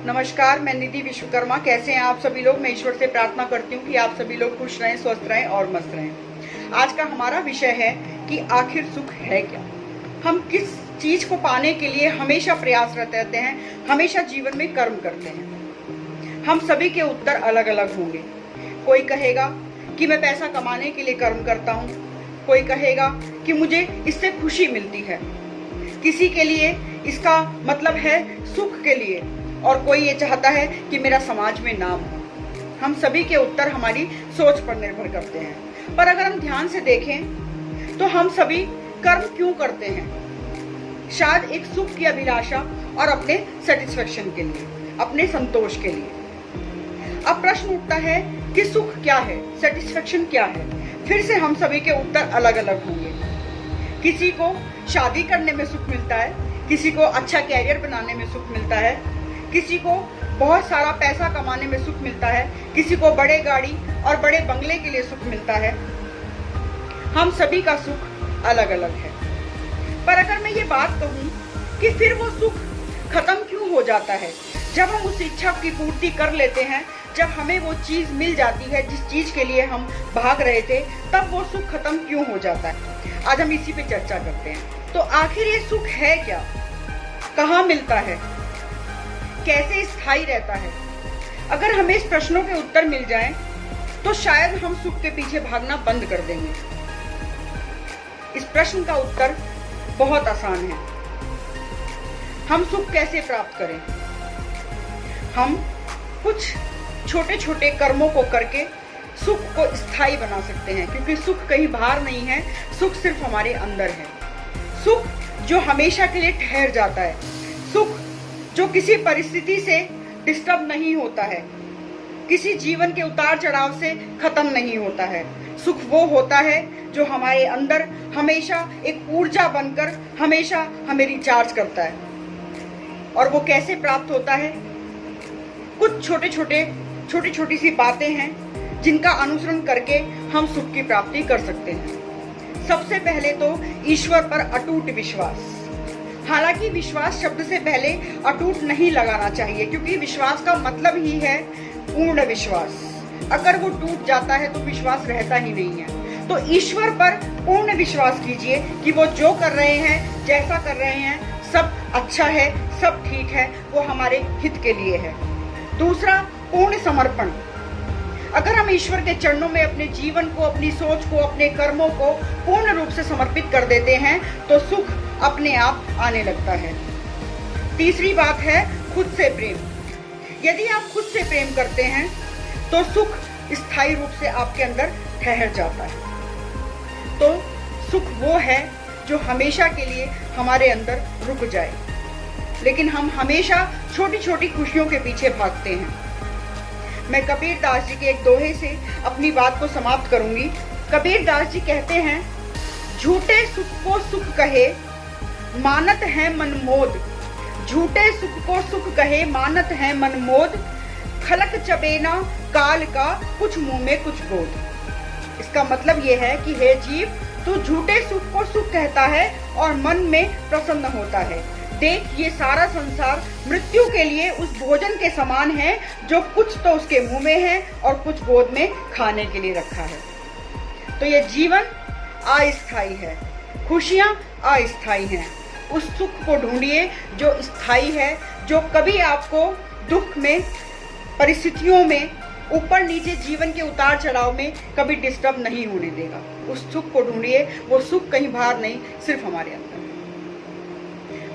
नमस्कार, मैं निधि विश्वकर्मा। कैसे हैं आप सभी लोग? मैं ईश्वर से प्रार्थना करती हूँ कि आप सभी लोग खुश रहें, स्वस्थ रहें और मस्त रहें। आज का हमारा विषय है कि आखिर सुख है क्या। हम किस चीज को पाने के लिए हमेशा प्रयासरत रहते हैं, हमेशा जीवन में कर्म करते हैं। हम सभी के उत्तर अलग अलग होंगे। कोई कहेगा कि मैं पैसा कमाने के लिए कर्म करता हूँ, कोई कहेगा कि मुझे इससे खुशी मिलती है, किसी के लिए इसका मतलब है सुख के लिए, और कोई ये चाहता है कि मेरा समाज में नाम हो। हम सभी के उत्तर हमारी सोच पर निर्भर करते हैं। पर अगर हम ध्यान से देखें तो हम सभी कर्म क्यों करते हैं? शायद एक सुख की अभिलाषा और अपने सेटिस्फेक्शन के लिए, अपने संतोष के लिए। अब प्रश्न उठता है कि सुख क्या है, सेटिस्फेक्शन क्या है? फिर से हम सभी के उत्तर अलग अलग होंगे। किसी को शादी करने में सुख मिलता है, किसी को अच्छा कैरियर बनाने में सुख मिलता है, किसी को बहुत सारा पैसा कमाने में सुख मिलता है, किसी को बड़े गाड़ी और बड़े बंगले के लिए सुख मिलता है। हम सभी का सुख अलग अलग है। पर अगर मैं ये बात कहूँ कि फिर वो सुख खत्म क्यों हो जाता है? जब हम उस इच्छा की पूर्ति कर लेते हैं, जब हमें वो चीज मिल जाती है जिस चीज के लिए हम भाग रहे थे, तब वो सुख खत्म क्यों हो जाता है? आज हम इसी पे चर्चा करते हैं। तो आखिर ये सुख है क्या, कहाँ मिलता है, कैसे स्थायी रहता है? अगर हमें इस प्रश्नों के उत्तर मिल जाएं, तो शायद हम सुख के पीछे भागना बंद कर देंगे। इस प्रश्न का उत्तर बहुत आसान है। हम सुख कैसे प्राप्त करें? हम कुछ छोटे छोटे कर्मों को करके सुख को स्थायी बना सकते हैं, क्योंकि सुख कहीं बाहर नहीं है, सुख सिर्फ हमारे अंदर है। सुख जो हमेशा के लिए ठहर जाता है, सुख जो किसी परिस्थिति से डिस्टर्ब नहीं होता है, किसी जीवन के उतार चढ़ाव से खत्म नहीं होता है। सुख वो होता है जो हमारे अंदर हमेशा एक ऊर्जा बनकर हमेशा हमें रिचार्ज करता है। और वो कैसे प्राप्त होता है? कुछ छोटी छोटी सी बातें हैं जिनका अनुसरण करके हम सुख की प्राप्ति कर सकते हैं। सबसे पहले तो ईश्वर पर अटूट विश्वास। हालांकि विश्वास शब्द से पहले अटूट नहीं लगाना चाहिए, क्योंकि विश्वास का मतलब ही है पूर्ण विश्वास। अगर वो टूट जाता है तो विश्वास रहता ही नहीं है। तो ईश्वर पर पूर्ण विश्वास कीजिए कि वो जो कर रहे हैं, जैसा कर रहे हैं, सब अच्छा है, सब ठीक है, वो हमारे हित के लिए है। दूसरा, पूर्ण समर्पण। अगर हम ईश्वर के चरणों में अपने जीवन को, अपनी सोच को, अपने कर्मों को पूर्ण रूप से समर्पित कर देते हैं, तो सुख अपने आप आने लगता है। तीसरी बात है खुद से प्रेम। यदि आप खुद से प्रेम करते हैं तो सुख स्थायी रूप से आपके अंदर ठहर जाता है। तो सुख वो है जो हमेशा के लिए हमारे अंदर रुक जाए। लेकिन हम हमेशा छोटी छोटी खुशियों के पीछे भागते हैं। मैं कबीर दास जी के एक दोहे से अपनी बात को समाप्त करूंगी। कबीर दास जी कहते हैं, झूठे सुख को सुख कहे मानत है मनमोद। झूठे सुख को सुख कहे मानत है मनमोद। खलक चबेना काल का कुछ मुंह में कुछ बोध। इसका मतलब यह है कि हे जीव, तू झूठे सुख को सुख कहता है और मन में प्रसन्न होता है। देख, ये सारा संसार मृत्यु के लिए उस भोजन के समान है जो कुछ तो उसके मुंह में है और कुछ गोद में खाने के लिए रखा है। तो ये जीवन अस्थायी है, खुशियां अस्थायी हैं। उस सुख को ढूंढिए जो स्थायी है, जो कभी आपको दुख में, परिस्थितियों में, ऊपर नीचे, जीवन के उतार चढ़ाव में कभी डिस्टर्ब नहीं होने देगा। उस सुख को ढूंढिए। वो सुख कहीं बाहर नहीं, सिर्फ हमारे अंदर।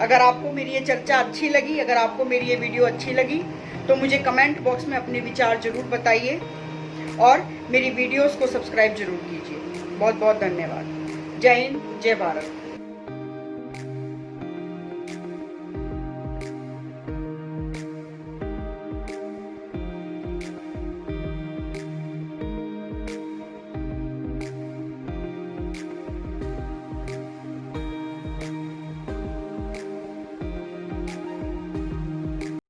अगर आपको मेरी ये चर्चा अच्छी लगी, अगर आपको मेरी ये वीडियो अच्छी लगी, तो मुझे कमेंट बॉक्स में अपने विचार जरूर बताइए और मेरी वीडियोस को सब्सक्राइब जरूर कीजिए। बहुत बहुत धन्यवाद। जय हिंद, जय भारत।